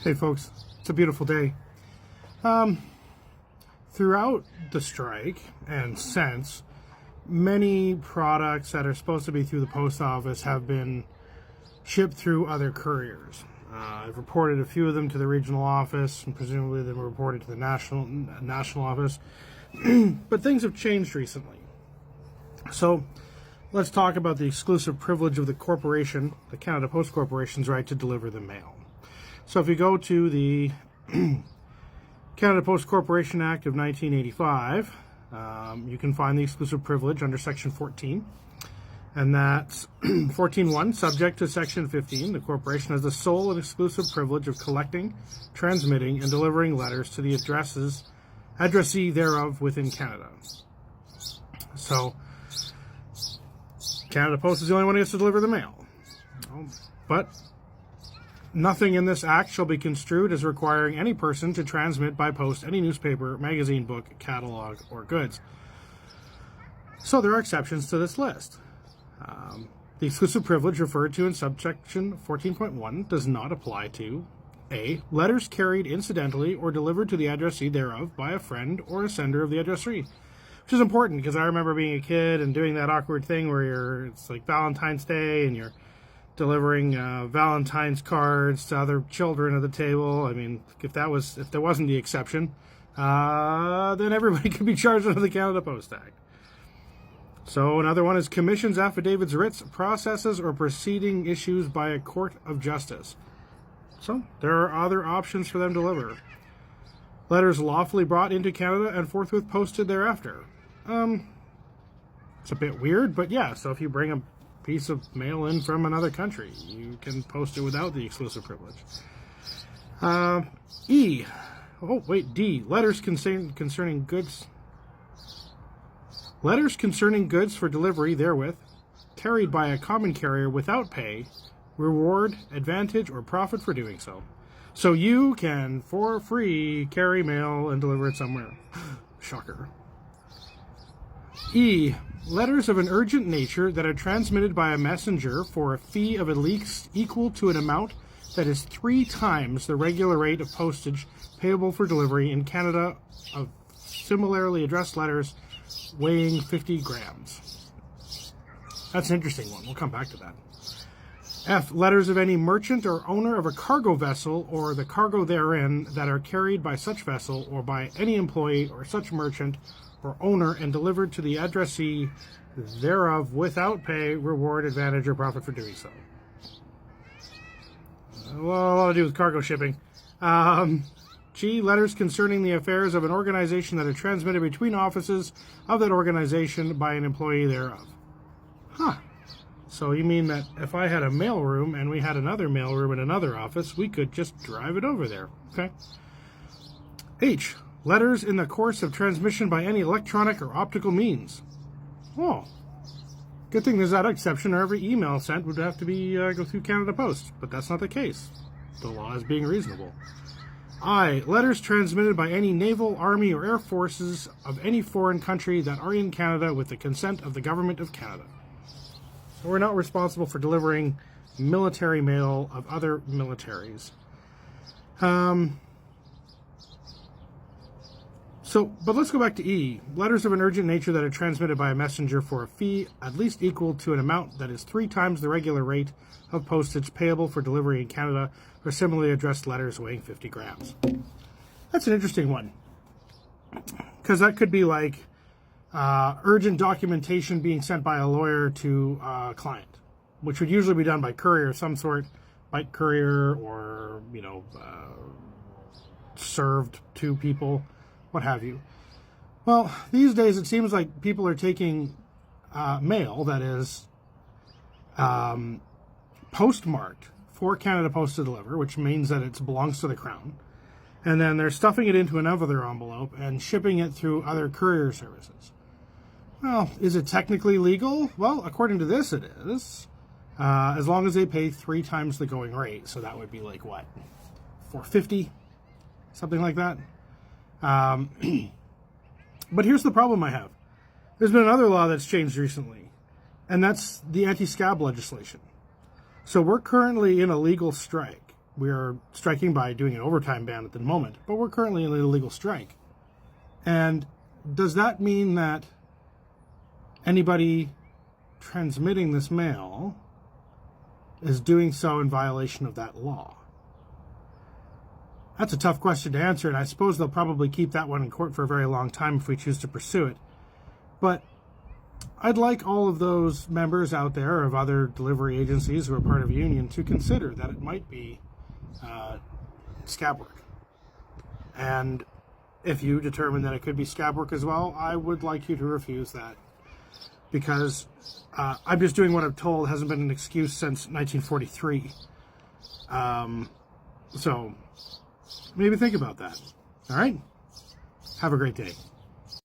Hey folks, it's a beautiful day. Throughout the strike and since, many products that are supposed to be through the post office have been shipped through other couriers. I've reported a few of them to the regional office, and presumably they were reported to the national office. But things have changed recently. So let's talk about the exclusive privilege of the corporation, the Canada Post Corporation's right to deliver the mail. So if you go to the Canada Post Corporation Act of 1985, you can find the exclusive privilege under Section 14. And that's 14.1, subject to Section 15, the corporation has the sole and exclusive privilege of collecting, transmitting, and delivering letters to the addressee thereof within Canada. So, Canada Post is the only one who gets to deliver the mail. But nothing in this act shall be construed as requiring any person to transmit by post any newspaper, magazine, book, catalog, or goods. So there are exceptions to this list. The exclusive privilege referred to in subsection 14.1 does not apply to A. Letters carried incidentally or delivered to the addressee thereof by a friend or a sender of the addressee. Which is important because I remember being a kid and doing that awkward thing where it's like Valentine's Day and you're delivering Valentine's cards to other children at the table. I mean, if there wasn't the exception, then everybody could be charged under the Canada Post Act. So another one is commissions, affidavits, writs, processes, or proceeding issues by a court of justice. So there are other options for them to deliver. Letters lawfully brought into Canada and forthwith posted thereafter. It's a bit weird, but yeah, so if you bring a piece of mail in from another country, you can post it without the exclusive privilege. D. Letters concerning goods. Letters concerning goods for delivery therewith, carried by a common carrier without pay, reward, advantage, or profit for doing so. So you can, for free, carry mail and deliver it somewhere. Shocker. E. Letters of an urgent nature that are transmitted by a messenger for a fee of at least equal to an amount that is 3 times the regular rate of postage payable for delivery in Canada of similarly addressed letters weighing 50 grams. That's an interesting one. We'll come back to that. F. Letters of any merchant or owner of a cargo vessel or the cargo therein that are carried by such vessel or by any employee or such merchant or owner and delivered to the addressee thereof without pay, reward, advantage, or profit for doing so. Well, a lot to do with cargo shipping. G. Letters concerning the affairs of an organization that are transmitted between offices of that organization by an employee thereof. So you mean that if I had a mailroom and we had another mailroom in another office, we could just drive it over there. Okay. H. Letters in the course of transmission by any electronic or optical means. Oh, good thing there's that exception, or every email sent would have to be go through Canada Post, but that's not the case. The law is being reasonable. I. Letters transmitted by any naval, army, or air forces of any foreign country that are in Canada with the consent of the Government of Canada. So we're not responsible for delivering military mail of other militaries. But let's go back to E. Letters of an urgent nature that are transmitted by a messenger for a fee at least equal to an amount that is 3 times the regular rate of postage payable for delivery in Canada or similarly addressed letters weighing 50 grams. That's an interesting one. Because that could be like urgent documentation being sent by a lawyer to a client, which would usually be done by courier of some sort, bike courier or, served to people, what have you. Well, these days it seems like people are taking mail that is postmarked for Canada Post to deliver, which means that it belongs to the Crown, and then they're stuffing it into another envelope and shipping it through other courier services. Well, is it technically legal? Well, according to this, it is, as long as they pay 3 times the going rate. So that would be like what, $4.50, something like that. But here's the problem I have. There's been another law that's changed recently, and that's the anti-scab legislation. So we're currently in a legal strike, We are striking by doing an overtime ban at the moment, but we're currently in an illegal strike. And does that mean that anybody transmitting this mail is doing so in violation of that law? That's a tough question to answer, and I suppose they'll probably keep that one in court for a very long time if we choose to pursue it. But I'd like all of those members out there of other delivery agencies who are part of a union to consider that it might be scab work. And if you determine that it could be scab work as well, I would like you to refuse that. Because I'm just doing what I'm told. It hasn't been an excuse since 1943. So maybe think about that. All right? Have a great day.